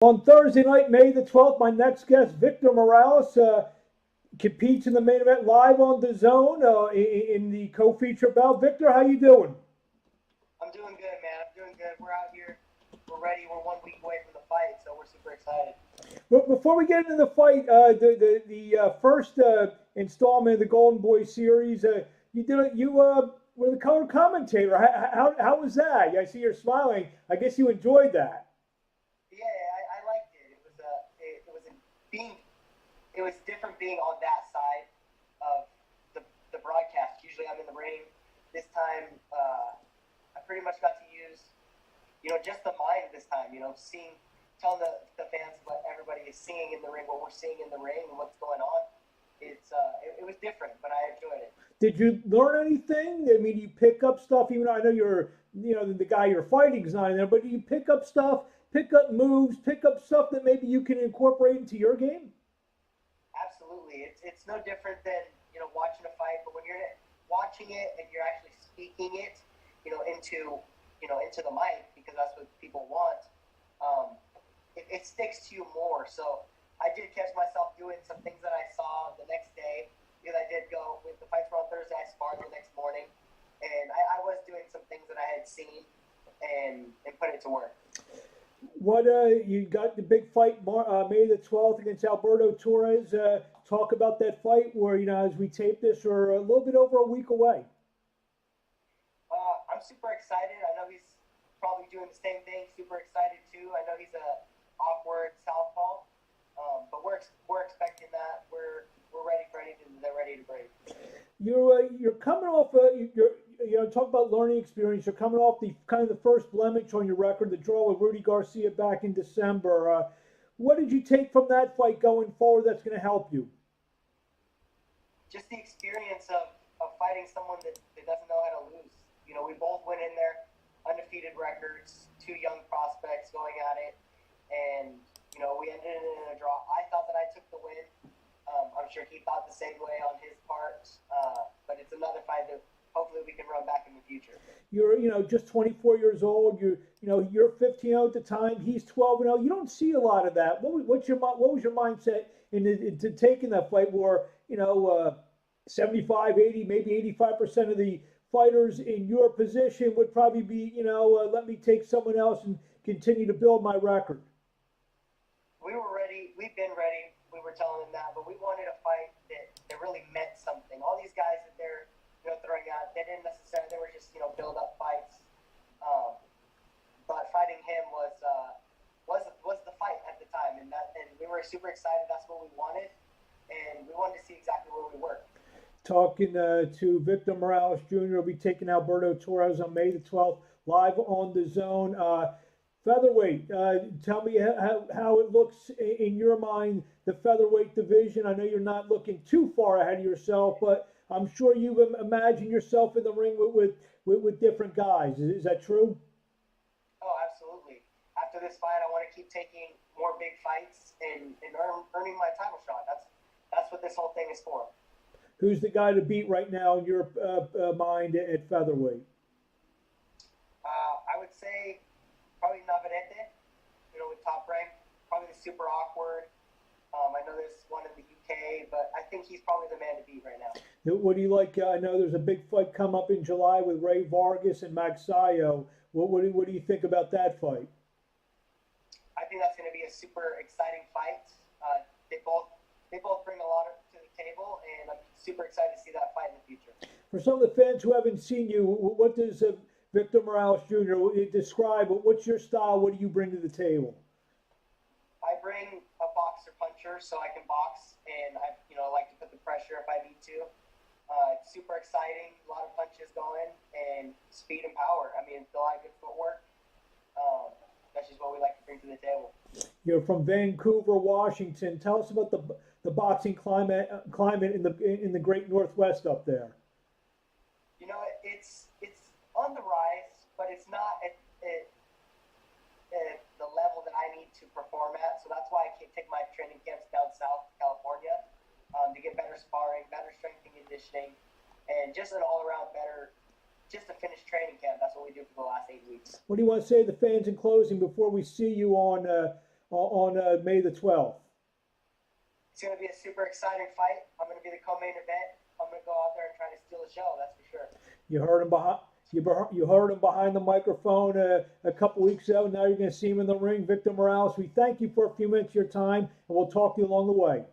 On Thursday night, May the 12th, my next guest, Victor Morales, competes in the main event live on DAZN in the co-feature bout. Victor, how you doing? I'm doing good, man. I'm doing good. We're out here. We're ready. We're 1 week away from the fight, so we're super excited. But before we get into the fight, the first installment of the Golden Boy series, you were the color commentator. How was that? I see you're smiling. I guess you enjoyed that. Yeah, I liked it. It was a being. It was different being on that side of the broadcast. Usually, I'm in the ring. This time, I pretty much got to use, just the mind this time. Telling the fans what everybody is seeing in the ring, what we're seeing in the ring, and what's going on. It was different, but I enjoyed it. Did you learn anything? I mean, you pick up stuff. Even though I know the guy you're fighting is not in there, but do you pick up stuff, pick up moves, pick up stuff that maybe you can incorporate into your game? Absolutely, it's no different than watching a fight, but when you're watching it and you're actually speaking it, into the mic, because that's what people want. It sticks to you more. So I did catch myself doing some things that I saw the next day, because I did go with the fights were on Thursday. I sparred the next morning, and I was doing some things that I had seen and put it to work. What you got the big fight May the 12th against Alberto Torres. Talk about that fight where as we tape this, we're a little bit over a week away. I'm super excited. I know he's probably doing the same thing. Super excited too. I know he's a awkward southpaw, but we're expecting that. We're ready for anything. They're ready to break. You're coming off talk about learning experience. You're coming off the kind of the first blemish on your record, the draw with Rudy Garcia back in December. What did you take from that fight going forward that's going to help you? Just the experience of fighting someone that doesn't know how to lose. We both went in there, undefeated records, two young prospects going at it, and we ended it in a draw. I thought that I took the win. I'm sure he thought the same way on his part, but it's another fight that hopefully we can run back in the future. You're just 24 years old. You're 15-0 at the time. He's 12-0. You don't see a lot of that. What was your mindset into taking that fight where 75, 80, maybe 85% of the fighters in your position would probably be let me take someone else and continue to build my record? We were ready. We've been ready. We were telling them that, but we wanted a fight that really meant something. All these guys that they're throwing out, they didn't necessarily. They were just build up fights. But fighting him was the fight at the time, and we were super excited. That's what we wanted, and we wanted to see exactly where we were. Talking to Victor Morales Jr. will be taking Alberto Torres on May the 12th live on DAZN. Featherweight, tell me how it looks in your mind, the featherweight division. I know you're not looking too far ahead of yourself, but I'm sure you imagine yourself in the ring with different guys. Is that true? Oh, absolutely. After this fight, I want to keep taking more big fights and earning my title shot. That's what this whole thing is for. Who's the guy to beat right now in your mind at featherweight? I would say probably Navarrete, with Top Rank. Probably super awkward. I know there's one in the UK, but I think he's probably the man to beat right now. What do you like? I know there's a big fight come up in July with Ray Vargas and Magsayo. What do you think about that fight? I think that's going to be a super exciting fight. They both bring a lot to the table, and I'm super excited to see that fight in the future. For some of the fans who haven't seen you, what does Victor Morales Jr. describe? What's your style? What do you bring to the table? I bring a boxer puncher, so I can box, and I like to put the pressure if I need to. It's super exciting, a lot of punches going, and speed and power. I mean, it's a lot of good footwork. That's just what we like to bring to the table. You're from Vancouver, Washington. Tell us about the boxing climate in the great Northwest up there. It's on the rise, but it's not at the level that I need to perform at. So that's why I take my training camps down south, California, to get better sparring, better strength and conditioning, and just an all-around better, just a finished training camp. That's what we do for the last 8 weeks. What do you want to say to the fans in closing before we see you on on May the 12th. It's going to be a super exciting fight. I'm going to be the co-main event. I'm going to go out there and try to steal the show. That's for sure. You heard him behind. You heard him behind the microphone a couple weeks ago. Now you're going to see him in the ring. Victor Morales, we thank you for a few minutes of your time, and we'll talk to you along the way.